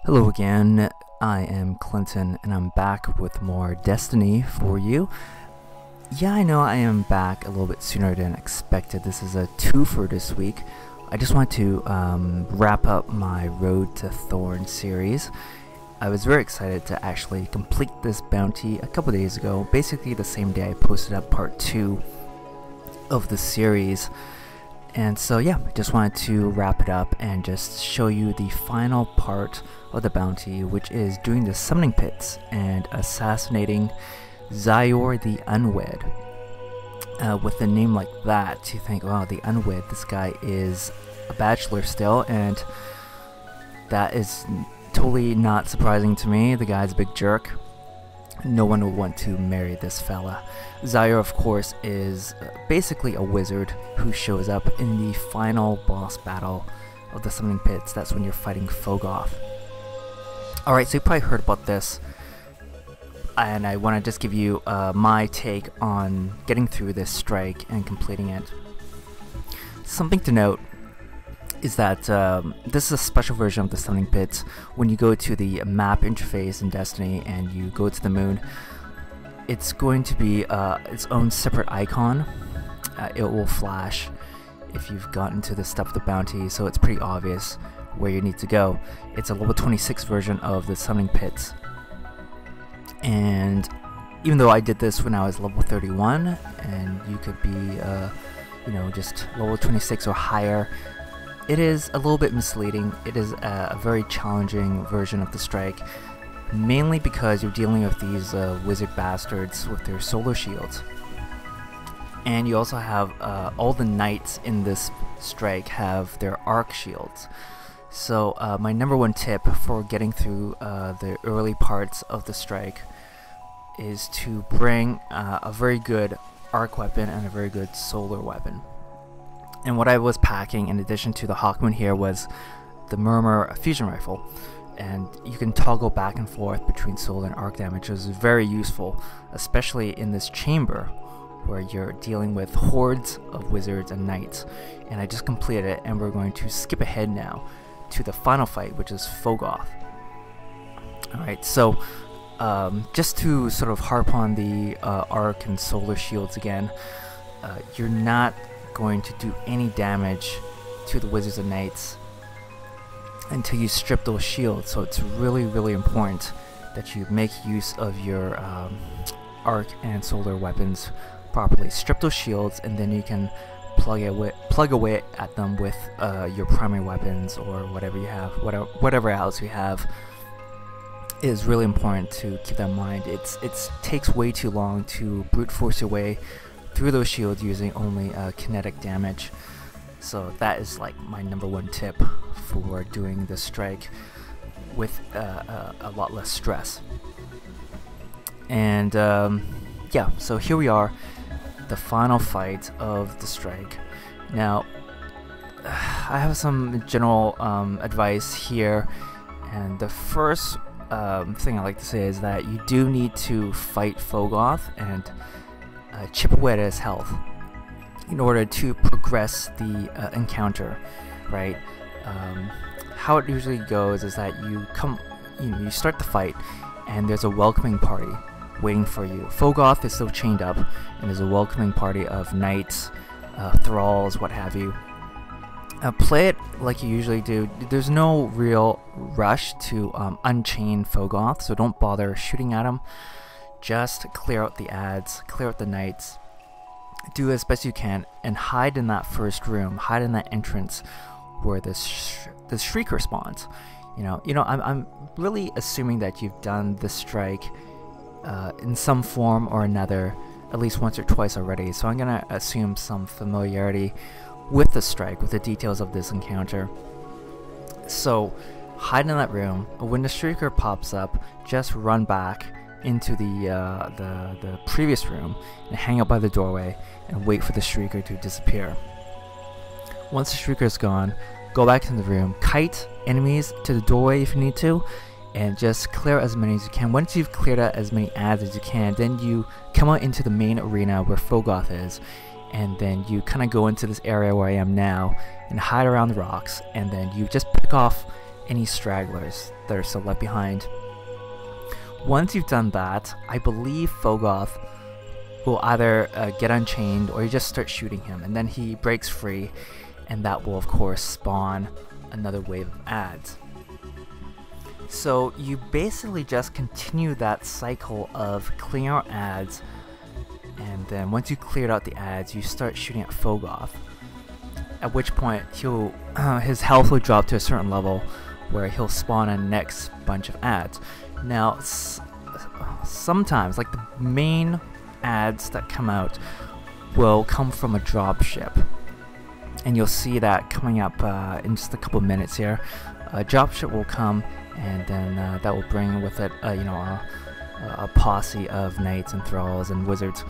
Hello again, I am Clinton and I'm back with more Destiny for you. Yeah, I know I am back a little bit sooner than expected. This is a twofer this week. I just want to wrap up my Road to Thorn series. I was very excited to actually complete this bounty a couple days ago, basically the same day I posted up part 2 of the series. And so yeah, I just wanted to wrap it up and just show you the final part of the bounty, which is doing the summoning pits and assassinating Xyor the Unwed. With a name like that, you think, wow, the Unwed, this guy is a bachelor still, and that is totally not surprising to me. The guy's a big jerk. No one would want to marry this fella. Xyor, of course, is basically a wizard who shows up in the final boss battle of the Summoning Pits. That's when you're fighting Fogoth. Alright, so you probably heard about this, and I want to just give you my take on getting through this strike and completing it. Something to note is that this is a special version of the Summoning Pits. When you go to the map interface in Destiny and you go to the moon, it's going to be its own separate icon. It will flash if you've gotten to the stuff of the bounty, so it's pretty obvious where you need to go. It's a level 26 version of the Summoning Pits. And even though I did this when I was level 31, and you could be, you know, just level 26 or higher, it is a little bit misleading. It is a very challenging version of the strike, mainly because you're dealing with these wizard bastards with their solar shields. And you also have all the knights in this strike have their arc shields. So my number one tip for getting through the early parts of the strike is to bring a very good arc weapon and a very good solar weapon. And what I was packing in addition to the Hawkmoon here was the Murmur fusion rifle, and you can toggle back and forth between solar and arc damage, which is very useful, especially in this chamber where you're dealing with hordes of wizards and knights. And I just completed it, and we're going to skip ahead now to the final fight, which is Fogoth. Alright, so just to sort of harp on the arc and solar shields again, you're not going to do any damage to the wizards and knights until you strip those shields. So it's really important that you make use of your arc and solar weapons properly. Strip those shields, and then you can plug away at them with your primary weapons or whatever you have, whatever else you have. It is really important to keep that in mind. It takes way too long to brute force your way through those shields using only kinetic damage. So that is like my number one tip for doing this strike with a lot less stress. And yeah, so here we are, the final fight of the strike. Now I have some general advice here, and the first thing I like to say is that you do need to fight Fogoth and chip away at his health in order to progress the encounter, right? How it usually goes is that you start the fight, and there's a welcoming party waiting for you. Fogoth is still chained up, and there's a welcoming party of knights, thralls, what have you. Play it like you usually do. There's no real rush to unchain Fogoth, so don't bother shooting at him. Just clear out the adds, clear out the knights, do as best you can, and hide in that first room, hide in that entrance where the Shrieker spawns. You know, I'm really assuming that you've done the strike in some form or another at least once or twice already, so I'm gonna assume some familiarity with the strike, with the details of this encounter. So hide in that room. When the Shrieker pops up, just run back into the previous room and hang out by the doorway and wait for the Shrieker to disappear. Once the Shrieker is gone, go back into the room, kite enemies to the doorway if you need to, and just clear as many as you can. Once you've cleared out as many adds as you can, then you come out into the main arena where Fogoth is, and then you kind of go into this area where I am now and hide around the rocks, and then you just pick off any stragglers that are still left behind. Once you've done that, I believe Fogoth will either get unchained or you just start shooting him, and then he breaks free, and that will of course spawn another wave of ads. So you basically just continue that cycle of clearing out ads, and then once you cleared out the ads, you start shooting at Fogoth, at which point his health will drop to a certain level where he'll spawn a next bunch of ads. Now sometimes, like, the main ads that come out will come from a dropship, and you'll see that coming up in just a couple minutes here. A dropship will come, and then that will bring with it a posse of knights and thralls and wizards.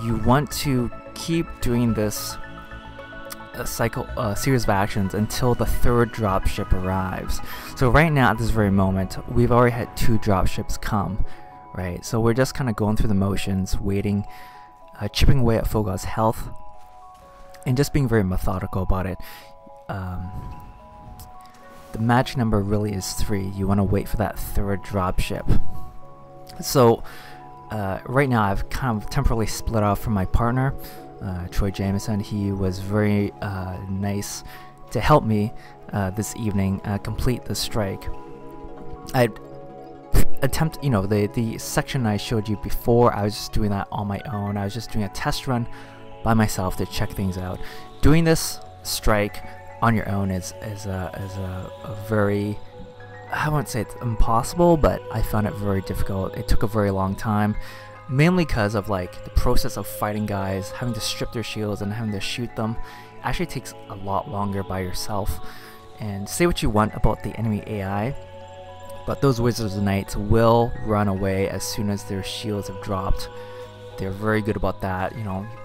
You want to keep doing this series of actions until the third dropship arrives. So right now, at this very moment, we've already had 2 dropships come, right? So we're just kind of going through the motions, waiting, chipping away at Fogoth's health, and just being very methodical about it. The magic number really is 3. You want to wait for that third dropship. So right now I've kind of temporarily split off from my partner, Troy Jameson. He was very nice to help me this evening complete the strike. I attempt, the section I showed you before, I was just doing that on my own. I was just doing a test run by myself to check things out. Doing this strike on your own is a very, I won't say it's impossible, but I found it very difficult. It took a very long time, mainly because of like the process of fighting guys, having to strip their shields and having to shoot them. It actually takes a lot longer by yourself. And say what you want about the enemy AI, but those wizards and knights will run away as soon as their shields have dropped. They're very good about that.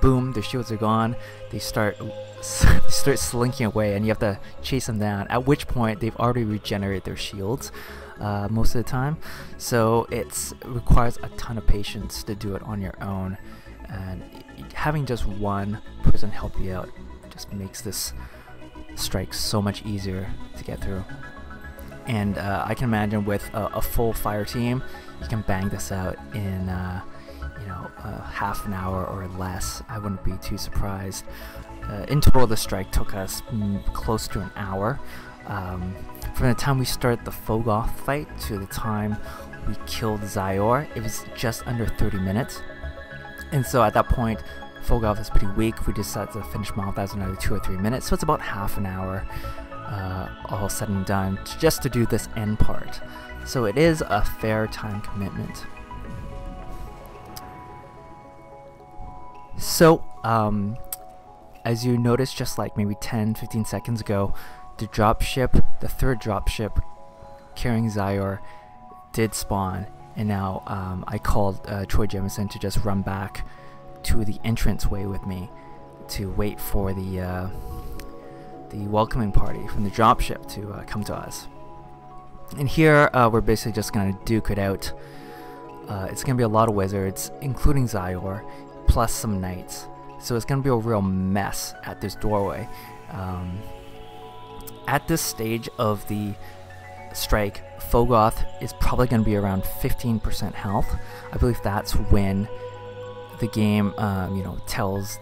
Boom, their shields are gone. They start slinking away, and you have to chase them down, at which point they've already regenerated their shields most of the time. So it requires a ton of patience to do it on your own, and having just one person help you out just makes this strike so much easier to get through. And I can imagine with a full fire team, you can bang this out in half an hour or less. I wouldn't be too surprised. In total, the strike took us close to an hour. From the time we started the Fogoth fight to the time we killed Xyor, it was just under 30 minutes. And so at that point, Fogoth is pretty weak. We decided to finish him off. That was another 2 or 3 minutes. So it's about half an hour, all said and done, just to do this end part. So it is a fair time commitment. So, as you noticed, just like maybe 10-15 seconds ago, the third dropship carrying Xyor did spawn, and now I called Troy Jameson to just run back to the entranceway with me to wait for the welcoming party from the dropship to come to us. And here we're basically just gonna duke it out. It's gonna be a lot of wizards, including Xyor, plus some knights. So it's gonna be a real mess at this doorway. At this stage of the strike, Fogoth is probably gonna be around 15% health. I believe that's when the game, tells,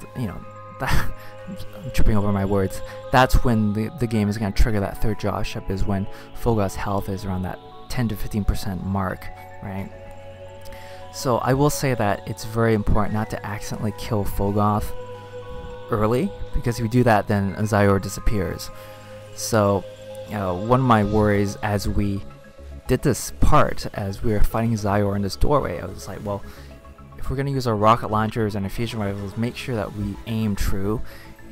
that I'm tripping over my words. That's when the game is gonna trigger that third dropship, is when Fogoth's health is around that 10-15% mark, right? So I will say that it's very important not to accidentally kill Fogoth early, because if you do that, then Xyor disappears. So one of my worries as we did this part, as we were fighting Xyor in this doorway, I was like, well, if we're going to use our rocket launchers and our fusion rifles, make sure that we aim true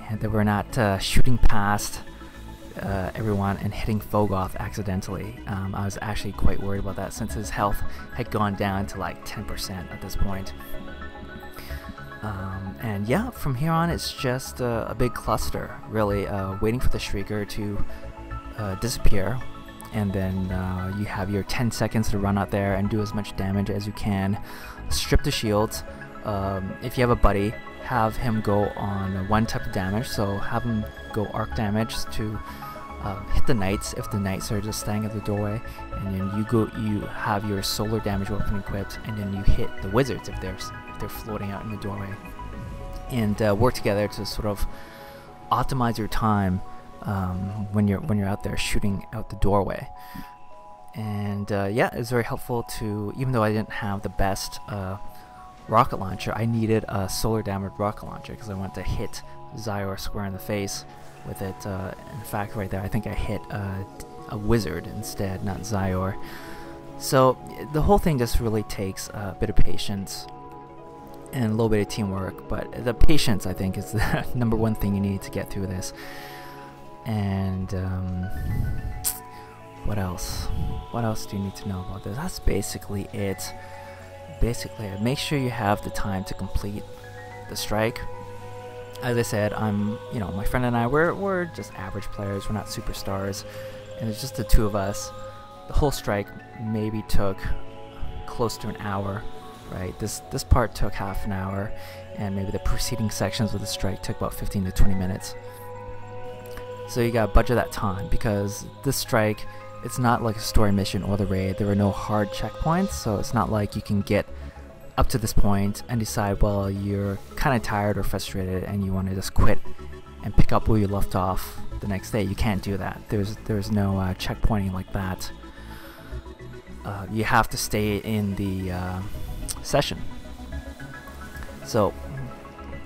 and that we're not shooting past everyone and hitting Fogoth accidentally. I was actually quite worried about that, since his health had gone down to like 10% at this point. And yeah, from here on it's just a big cluster, really, waiting for the Shrieker to disappear, and then you have your 10 seconds to run out there and do as much damage as you can. Strip the shields. If you have a buddy, have him go on one type of damage, so have him go arc damage to hit the knights if the knights are just standing at the doorway, and then you have your solar damage weapon equipped, and then you hit the wizards if they're floating out in the doorway, and work together to sort of optimize your time when you're out there shooting out the doorway. And yeah, it's very helpful to, even though I didn't have the best rocket launcher, I needed a solar damage rocket launcher because I wanted to hit Xyor square in the face with it. In fact, right there, I think I hit a wizard instead, not Xyor. So the whole thing just really takes a bit of patience and a little bit of teamwork, but the patience, I think, is the #1 thing you need to get through this. And what else? What else do you need to know about this? That's basically it. Basically, make sure you have the time to complete the strike. As I said, my friend and I, we're just average players. We're not superstars, and it's just the two of us. The whole strike maybe took close to an hour, right? This part took half an hour, and maybe the preceding sections of the strike took about 15 to 20 minutes. So you gotta budget that time, because this strike, it's not like a story mission or the raid. There were no hard checkpoints, so it's not like you can get up to this point and decide, well, you're kind of tired or frustrated and you want to just quit and pick up where you left off the next day. You can't do that. There's no checkpointing like that. You have to stay in the session. So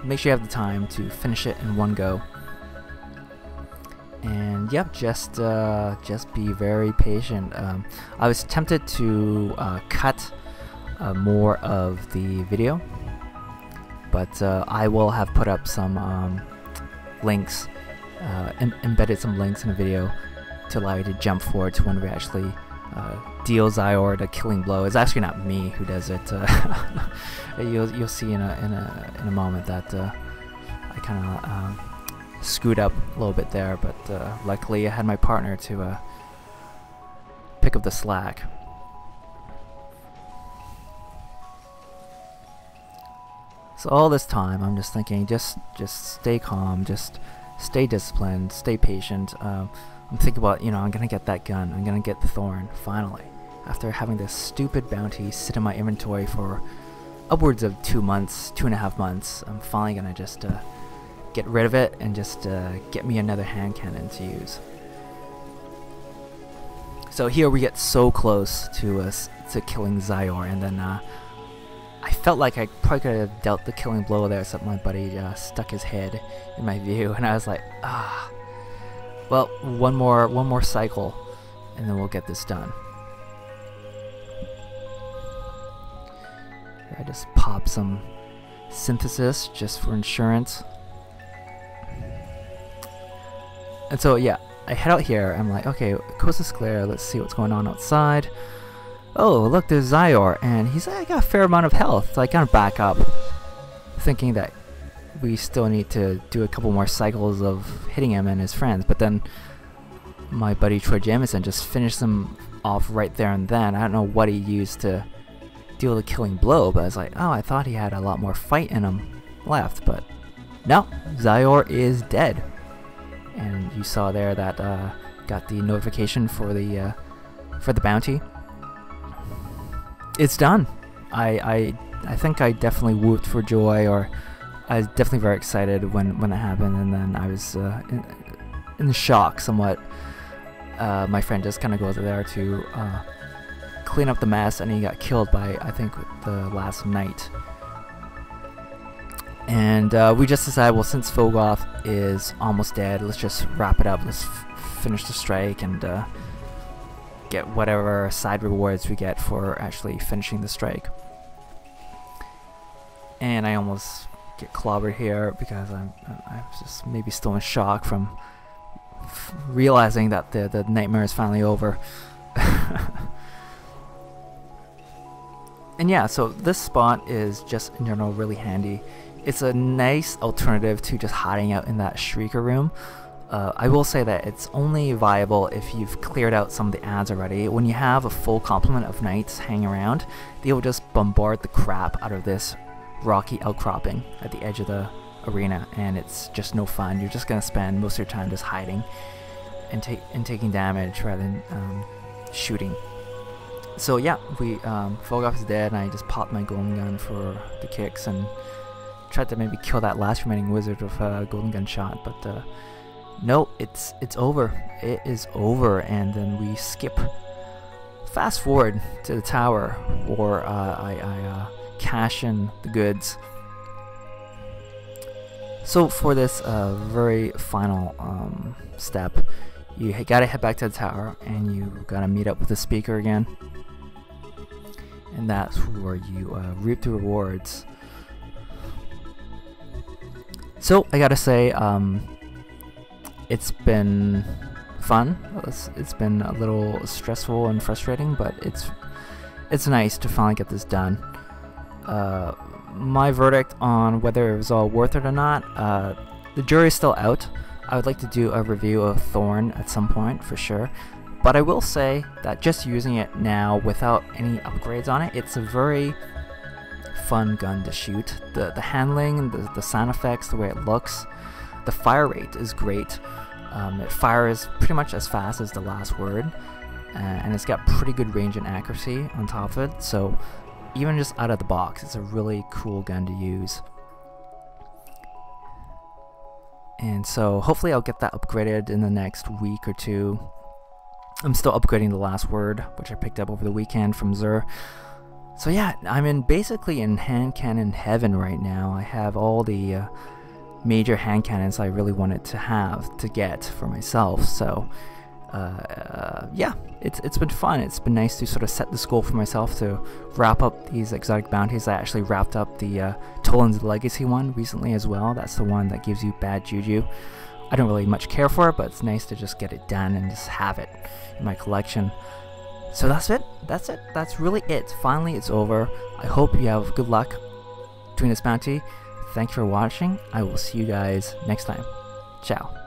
make sure you have the time to finish it in one go. And yep, just be very patient. I was tempted to cut more of the video, but I will have put up some links, embedded some links in the video to allow you to jump forward to when we actually deal Xyor the killing blow. It's actually not me who does it. You'll see in a moment that I kind of screwed up a little bit there, but luckily I had my partner to pick up the slack. So all this time I'm just thinking, just stay calm, just stay disciplined, stay patient. I'm thinking about, I'm gonna get that gun, I'm gonna get the Thorn finally, after having this stupid bounty sit in my inventory for upwards of 2 months, 2.5 months. I'm finally gonna just get rid of it and just get me another hand cannon to use. So here we get so close to killing Xyor, and then I felt like I probably could have dealt the killing blow there, except my buddy stuck his head in my view, and I was like, well, one more cycle, and then we'll get this done. I just pop some synthesis just for insurance. And so yeah, I head out here. I'm like, okay, coast is clear. Let's see what's going on outside. Oh, look, there's Xyor, and he's got a fair amount of health. So I kind of back up, thinking that we still need to do a couple more cycles of hitting him and his friends. But then my buddy Troy Jamison just finished them off right there and then. I don't know what he used to deal the killing blow, but I was like, oh, I thought he had a lot more fight in him left. But no, Xyor is dead. And you saw there that got the notification for the bounty. It's done. I think I definitely whooped for joy, or I was definitely very excited when that happened, and then I was in shock somewhat. My friend just kind of goes there to clean up the mess, and he got killed by, I think, the last knight. And we just decided, well, since Fogoth is almost dead, let's just wrap it up. Let's finish the strike and get whatever side rewards we get for actually finishing the strike. And I almost get clobbered here because I'm just maybe still in shock from realizing that the nightmare is finally over. And yeah, so this spot is just in general really handy. It's a nice alternative to just hiding out in that Shrieker room. I will say that it's only viable if you've cleared out some of the ads already. When you have a full complement of knights hanging around, they will just bombard the crap out of this rocky outcropping at the edge of the arena, and it's just no fun. You're just gonna spend most of your time just hiding. and taking damage rather than shooting. So yeah, Photograph is dead, and I just popped my golden gun for the kicks and tried to maybe kill that last remaining wizard with a golden gun shot, but no, it's over. It is over, and then we fast forward to the tower, or I cash in the goods. So for this very final step, you gotta head back to the tower, and you gotta meet up with the speaker again, and that's where you reap the rewards. So I gotta say, it's been fun. It's been a little stressful and frustrating, but it's nice to finally get this done. My verdict on whether it was all worth it or not, the jury's still out. I would like to do a review of Thorn at some point for sure, but I will say that just using it now without any upgrades on it, it's a very fun gun to shoot. The handling, the sound effects, the way it looks, the fire rate is great. It fires pretty much as fast as the last word, and it's got pretty good range and accuracy on top of it, so even just out of the box, it's a really cool gun to use. And so hopefully I'll get that upgraded in the next week or two. I'm still upgrading the last word, which I picked up over the weekend from Xyor. So yeah, I'm basically in hand cannon heaven right now. I have all the major hand cannons I really wanted to get for myself. So yeah, it's been fun. It's been nice to sort of set this goal for myself to wrap up these exotic bounties. I actually wrapped up the Toland's Legacy one recently as well. That's the one that gives you bad juju. I don't really much care for it, but it's nice to just get it done and just have it in my collection. So that's it. That's really it. Finally, it's over. I hope you have good luck doing this bounty. Thanks for watching. I will see you guys next time. Ciao.